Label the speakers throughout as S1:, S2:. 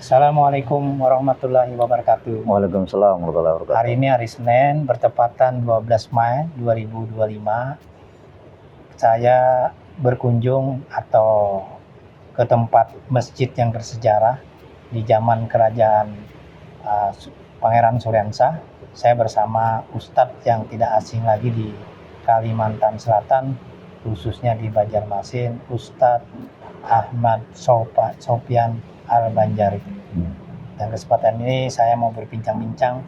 S1: Assalamualaikum warahmatullahi wabarakatuh.
S2: Waalaikumsalam warahmatullahi wabarakatuh.
S1: Hari ini hari Senin, bertepatan 12 Mei 2025. Saya berkunjung atau ke tempat masjid yang bersejarah di zaman kerajaan Pangeran Suryensah. Saya bersama Ustadz yang tidak asing lagi di Kalimantan Selatan, khususnya di Banjarmasin, Ustadz Ahmad Sofyan Al-Banjari. Dan kesempatan ini saya mau berbincang-bincang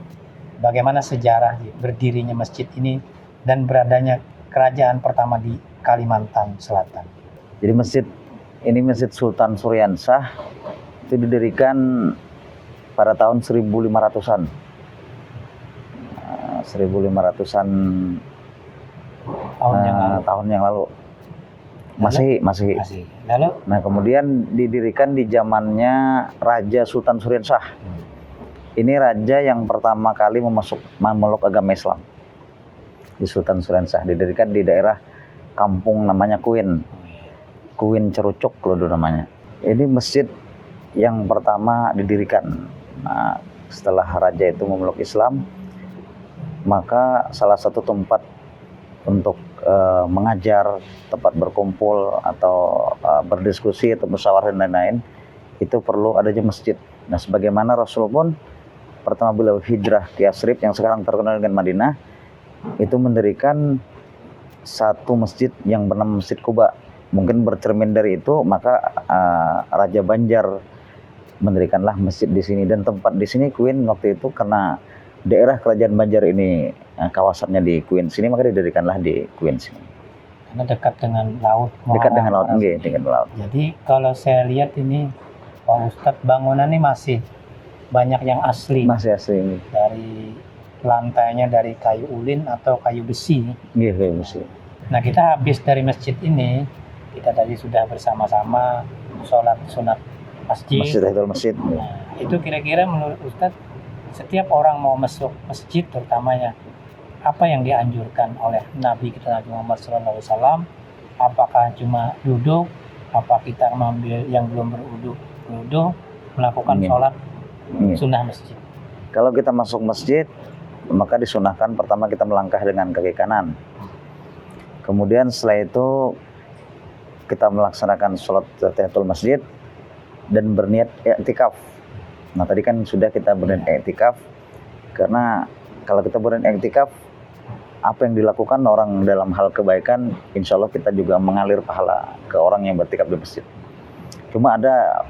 S1: bagaimana sejarah berdirinya masjid ini dan beradanya kerajaan pertama di Kalimantan Selatan.
S2: Jadi Masjid Sultan Suryensah itu didirikan pada tahun 1500-an. 1500-an tahun yang lalu. Masih.
S1: Lalu?
S2: Nah, kemudian didirikan di zamannya Raja Sultan Suryensah. Ini raja yang pertama kali memeluk agama Islam. Di Sultan Suryensah didirikan di daerah kampung namanya Kuin Cerucuk kalau dulu namanya. Ini masjid yang pertama didirikan. Nah, setelah raja itu memeluk Islam, maka salah satu tempat untuk mengajar, tempat berkumpul atau berdiskusi atau musyawarah dan lain-lain, itu perlu adanya masjid. Nah, sebagaimana Rasul pun pertama beliau hijrah ke Yathrib yang sekarang terkenal dengan Madinah, itu mendirikan satu masjid yang bernama Masjid Quba. Mungkin bercermin dari itu, maka Raja Banjar mendirikanlah masjid di sini, dan tempat di sini Kuin waktu itu karena daerah kerajaan Banjar ini kawasannya di Kuin sini, maka didirikanlah di Kuin sini.
S1: Karena dekat dengan laut.
S2: Dekat dengan laut, dengan laut.
S1: Jadi kalau saya lihat ini, Pak Ustadz, bangunan ini masih banyak yang asli.
S2: Masih asli ini.
S1: Dari lantainya dari kayu ulin atau kayu besi.
S2: Iya, kayu besi.
S1: Nah, kita habis dari masjid ini, kita tadi sudah bersama-sama sholat sunat masjid.
S2: Masjid.
S1: Nah, itu kira-kira menurut Ustadz, setiap orang mau masuk masjid terutamanya, apa yang dianjurkan oleh Nabi kita Nabi Muhammad SAW? Apakah cuma duduk? Apa kita mengambil yang belum berwudu melakukan sholat sunnah masjid?
S2: Kalau kita masuk masjid, maka disunahkan pertama kita melangkah dengan kaki kanan. Kemudian setelah itu kita melaksanakan sholat tahiyatul masjid dan berniat i'tikaf. Nah, tadi kan sudah kita berniat i'tikaf, karena kalau kita berniat i'tikaf, apa yang dilakukan orang dalam hal kebaikan, insya Allah kita juga mengalir pahala ke orang yang bertikaf di masjid. Cuma ada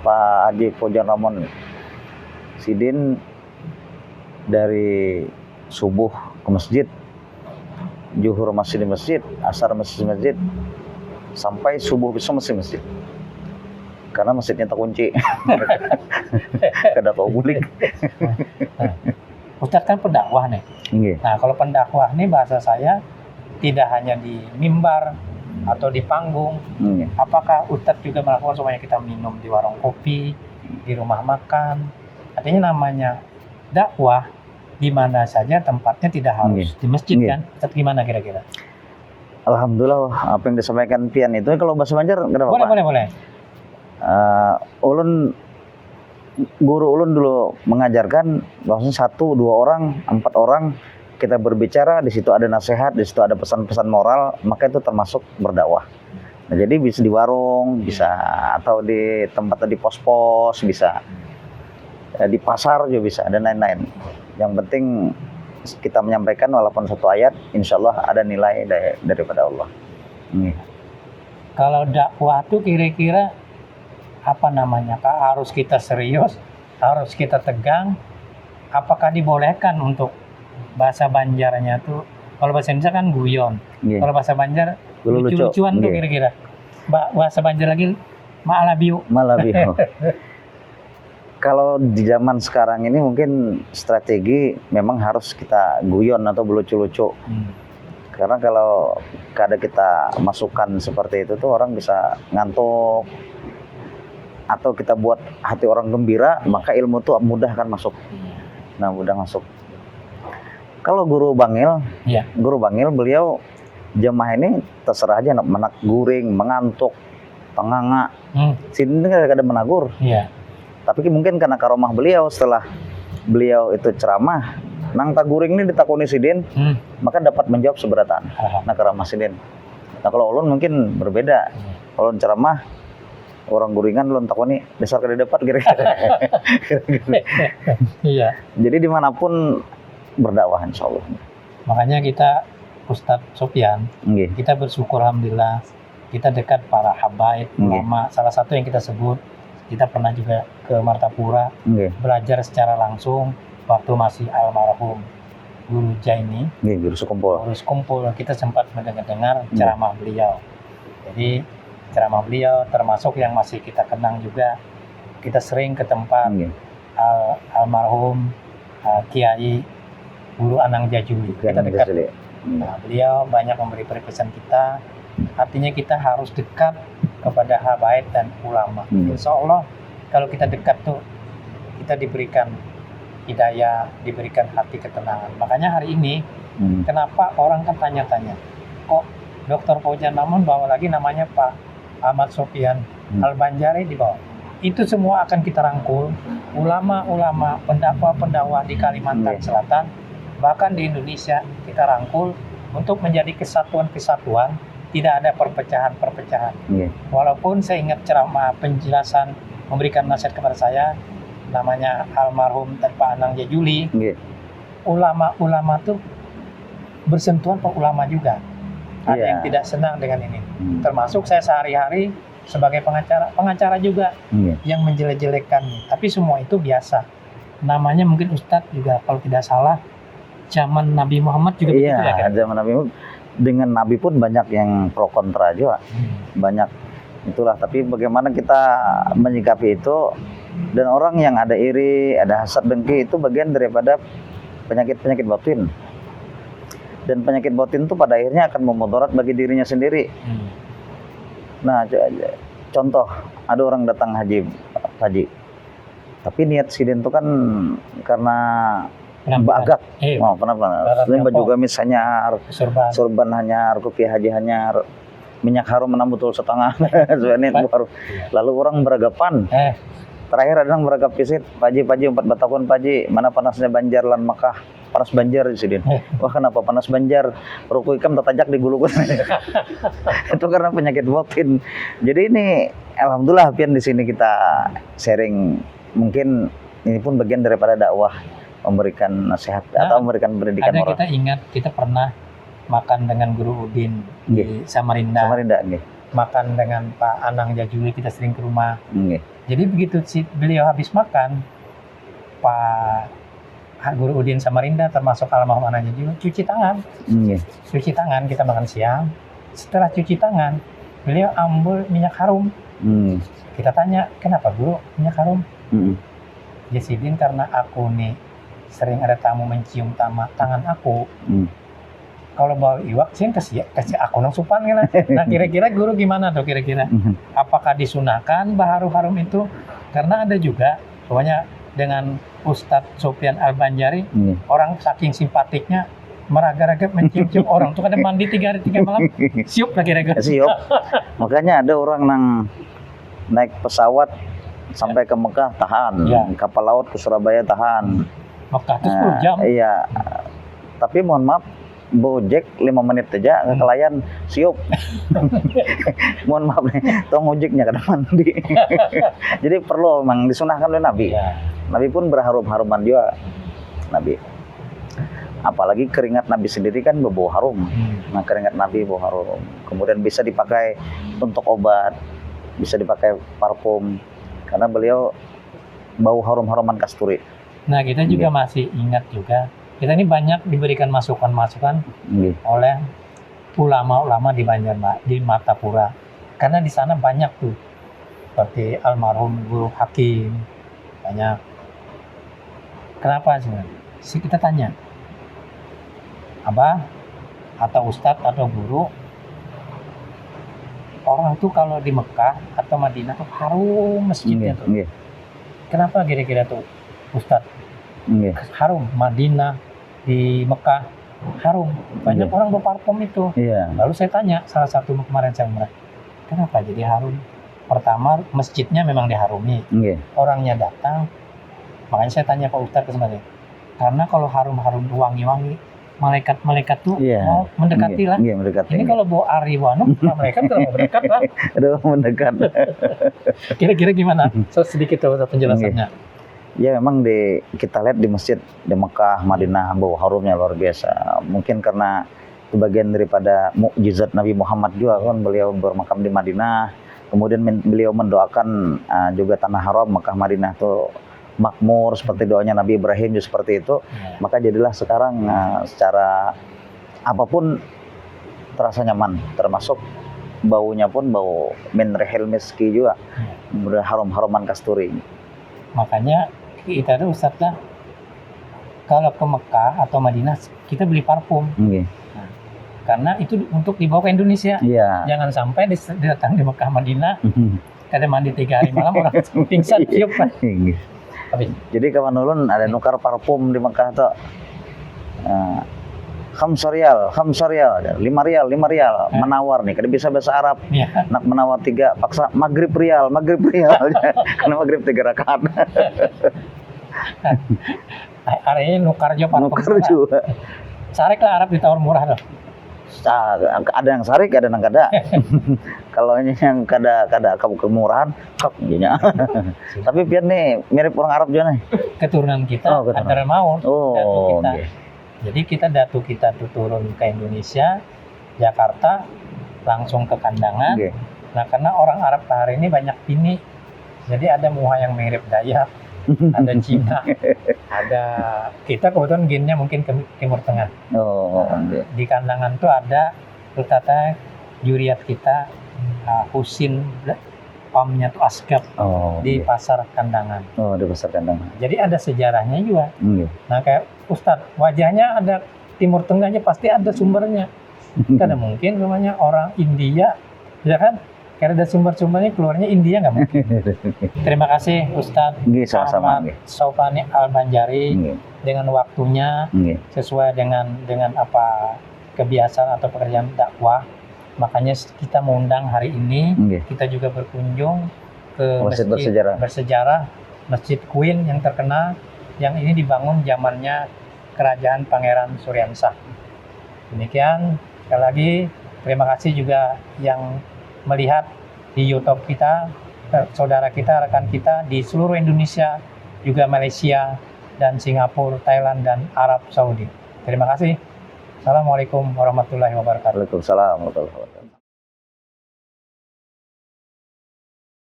S2: Pak Haji Pojan Ramon Sidin dari subuh ke masjid, zuhur masih di masjid, asar masih di masjid, sampai subuh besok masih di masjid. Karena masjidnya terkunci. Kada tahu bulik.
S1: Ustadz kan pendakwah nih. Nah, kalau pendakwah nih bahasa saya tidak hanya di mimbar atau di panggung. Apakah Ustadz juga melakukan supaya kita minum di warung kopi, di rumah makan? Artinya namanya dakwah di mana saja tempatnya, tidak harus di masjid kan? Ustadz gimana kira-kira?
S2: Alhamdulillah, apa yang disampaikan Pian itu kalau bahasa Banjar kenapa Pak?
S1: Boleh.
S2: Ulun guru ulun dulu mengajarkan bahwasanya 1, 2 orang, 4 orang kita berbicara, di situ ada nasihat, di situ ada pesan-pesan moral, maka itu termasuk berdakwah. Nah, jadi bisa di warung, bisa atau di tempat di pos-pos, bisa di pasar juga bisa, dan lain-lain. Yang penting kita menyampaikan walaupun satu ayat, insya Allah ada nilai daripada Allah.
S1: Kalau dakwah itu kira-kira apa namanya, Kak? Harus kita serius, harus kita tegang. Apakah dibolehkan untuk bahasa Banjarnya tuh? Kalau bahasa Indonesia kan guyon. Kalau bahasa Banjar lucu-lucuan tuh kira-kira. Bahasa Banjar lagi malabiu.
S2: Kalau di zaman sekarang ini mungkin strategi memang harus kita guyon atau lucu-lucu. Karena kalau kadang kita masukkan seperti itu tuh orang bisa ngantuk. Atau kita buat hati orang gembira, maka ilmu itu mudah akan masuk. Nah, mudah masuk. Kalau guru Bangil beliau jemaah ini terserah aja menak guring, mengantuk, tenganga. Sini kan ada menagur. Tapi mungkin karena karomah beliau setelah beliau itu ceramah, nang taguring ini ditakoni sidin, maka dapat menjawab seberatan. Nah karomah sidin. Nah kalau ulun mungkin berbeda. Ulun ceramah, orang guringan ulun takoni dasar kada dapat kira-kira.
S1: Iya.
S2: Jadi dimanapun berdakwah insya Allah.
S1: Makanya kita Ustadz Sopyan,
S2: Nggih.
S1: kita bersyukur alhamdulillah kita dekat para habaib, ulama. Salah satu yang kita sebut, kita pernah juga ke Martapura
S2: Nggih.
S1: belajar secara langsung waktu masih almarhum Guru Jaini,
S2: Nggih, Guru Sukumpul.
S1: Urus Kumpul, kita sempat mendengar ceramah beliau. Jadi ceramah beliau termasuk yang masih kita kenang juga. Kita sering ke tempat
S2: Nggih.
S1: almarhum Kiai Guru Anang Jajuli. Kita dekat. Nah, beliau banyak memberi pesan kita. Artinya kita harus dekat kepada habaib dan ulama. Insya Allah kalau kita dekat tuh kita diberikan hidayah, diberikan hati ketenangan. Makanya hari ini kenapa orang kan tanya-tanya, kok Dr. Fauzan Mamun bawa lagi namanya Pak Ahmad Sopyan Al-Banjari di bawah. Itu semua akan kita rangkul, ulama-ulama, pendakwa-pendakwa di Kalimantan Selatan, bahkan di Indonesia kita rangkul untuk menjadi kesatuan-kesatuan, tidak ada perpecahan-perpecahan. Walaupun saya ingat ceramah penjelasan memberikan nasihat kepada saya, namanya almarhum Pak Anang Jajuli, ulama-ulama tuh bersentuhan ke ulama juga. Ada yang tidak senang dengan ini. Termasuk saya sehari-hari sebagai pengacara juga yang menjelek-jelekan. Tapi semua itu biasa. Namanya mungkin Ustadz juga kalau tidak salah zaman Nabi Muhammad juga begitu ya kan?
S2: Zaman Nabi Muhammad dengan Nabi pun banyak yang pro kontra juga. Banyak itulah, tapi bagaimana kita menyikapi itu. Dan orang yang ada iri, ada hasad, dengki itu bagian daripada penyakit-penyakit batin. Dan penyakit batin itu pada akhirnya akan memudarat bagi dirinya sendiri. Nah, contoh ada orang datang haji, tapi niat sidin itu kan karena bagat, baju gamis hanyar, sorban hanyar, kopi haji hanyar, minyak harum menambah betul setengah, lalu orang beragapan. Terakhir ada yang beragap pisit, paji 4 batahun paji, mana panasnya Banjar lan Makkah, panas Banjar di sini. Wah kenapa panas Banjar? Ruku ikam tertajak di gulu. Itu karena penyakit batin. Jadi ini alhamdulillah pian di sini kita sharing, mungkin ini pun bagian daripada dakwah, memberikan nasihat atau memberikan pendidikan orang.
S1: Kita ingat kita pernah makan dengan Guru Udin di Samarinda. Makan dengan Pak Anang Jajuli, kita sering ke rumah. Jadi begitu beliau habis makan, Pak Guru Udin Samarinda termasuk almarhum Anang Jajuli cuci tangan. Cuci tangan, kita makan siang. Setelah cuci tangan, beliau ambil minyak harum. Kita tanya, kenapa Guru minyak harum? Jasidin karena aku nih sering ada tamu mencium tangan aku. Kalau bawa iwak sih kasih aku nang supan kan. Nah kira-kira Guru gimana tuh kira-kira? Apakah disunahkan baharu harum itu? Karena ada juga pokoknya dengan Ustadz Sopyan Al-Banjari, orang saking simpatiknya meraga-raga mencium-cium orang tuh kadang mandi 3 hari 3 malam siup lah kira-kira.
S2: Siup. Makanya ada orang nang naik pesawat sampai ke Mekah tahan, kapal laut ke Surabaya tahan.
S1: Mekah itu 10 jam.
S2: Iya. Tapi mohon maaf, Gojek 5 menit aja kelayan siup. Mohon maaf nih, tong ojeknya kada mandi. Jadi perlu memang disunahkan oleh Nabi. Nabi pun berharum-haruman juga. Nabi. Apalagi keringat Nabi sendiri kan berbau harum. Nah, keringat Nabi bau harum. Kemudian bisa dipakai untuk obat, bisa dipakai parfum karena beliau bau harum-haruman kasturi.
S1: Nah, kita juga masih ingat juga, kita ini banyak diberikan masukan-masukan oleh ulama-ulama di di Martapura. Karena di sana banyak tuh, seperti almarhum Guru Hakim, banyak. Kenapa sih? Kita tanya, Abah atau Ustadz atau Guru, orang tuh kalau di Mekah atau Madinah tuh harum masjidnya tuh. Kenapa kira-kira tuh Ustadz? Harum Madinah, di Mekah harum, banyak orang berparfum itu. Lalu saya tanya salah satu kemarin saya umrah, kenapa jadi harum? Pertama, masjidnya memang diharumi,
S2: Nggih.
S1: orangnya datang. Makanya saya tanya Pak Ustadz kemarin, karena kalau harum-harum wangi-wangi, malaikat-malaikat tuh
S2: Iya.
S1: mau mendekati lah.
S2: Nggih, mendekati.
S1: Ini kalau bawa Ariwano, malaikat kalau mau mendekat lah.
S2: Aduh, mendekat.
S1: Kira-kira gimana? Sedikit tuh penjelasannya.
S2: Ya memang kita lihat di masjid di Mekah, Madinah, bau harumnya luar biasa. Mungkin karena itu bagian daripada mukjizat Nabi Muhammad juga kan, beliau bermakam di Madinah. Kemudian beliau mendoakan juga tanah haram Mekah Madinah itu makmur seperti doanya Nabi Ibrahim juga seperti itu.
S1: Ya.
S2: Maka jadilah sekarang secara apapun terasa nyaman, termasuk baunya pun bau min rihil miski juga, harum-haruman kasturi.
S1: Makanya kita tuh Ustadz lah, kalau ke Mekah atau Madinah kita beli parfum.
S2: Nggih.
S1: Karena itu untuk dibawa ke Indonesia.
S2: Iya.
S1: Jangan sampai datang di Mekah Madinah, kada mandi 3 hari malam orang pingsan tiup kan. Habis.
S2: Jadi kawan ulun ada nukar parfum di Mekah tuh. 5 rial, 5 rial, menawar nih, kada bisa bahasa Arab.
S1: Ya.
S2: Nak menawar 3, paksa maghrib rial. Karena maghrib 3 rakaat.
S1: Hari ini nukar juga parfum.
S2: Nukar juga.
S1: Sarek lah Arab ditawar murah tuh.
S2: Ada yang sarik, ada yang kada. Kalau yang kada kemurahan, kok jadinya. Tapi biar nih mirip orang Arab juga nih.
S1: Keturunan kita
S2: keturunan.
S1: antara mau datu
S2: Oh,
S1: kita.
S2: okay.
S1: Jadi datu kita tuh turun ke Indonesia, Jakarta, langsung ke Kandangan.
S2: Okay.
S1: Nah, karena orang Arab hari ini banyak ini, jadi ada muha yang mirip Dayak, ada Cina, ada kita kebetulan gennya mungkin ke Timur Tengah.
S2: Oh, okay.
S1: Di Kandangan tuh ada ternyata juriat kita Husin, pamnya tuh Asgab di pasar Kandangan.
S2: Oh, di pasar Kandangan.
S1: Jadi ada sejarahnya juga.
S2: Okay.
S1: Nah, kayak Ustadz, wajahnya ada Timur Tengahnya pasti ada sumbernya. Karena mungkin namanya orang India, ya kan? Karena ada sumber-sumbernya keluarnya India nggak mungkin. Terima kasih Ustadz
S2: sama-sama.
S1: Ahmad Saufani Al-Banjari dengan waktunya sesuai dengan apa kebiasaan atau pekerjaan dakwah. Makanya kita mengundang hari ini. Kita juga berkunjung ke masjid bersejarah Masjid Queen yang terkenal, yang ini dibangun zamannya Kerajaan Pangeran Suryansah. Demikian, sekali lagi terima kasih juga yang melihat di YouTube kita, saudara kita, rekan kita di seluruh Indonesia, juga Malaysia dan Singapura, Thailand dan Arab Saudi. Terima kasih. Assalamualaikum warahmatullahi wabarakatuh.
S2: Waalaikumsalam warahmatullahi wabarakatuh.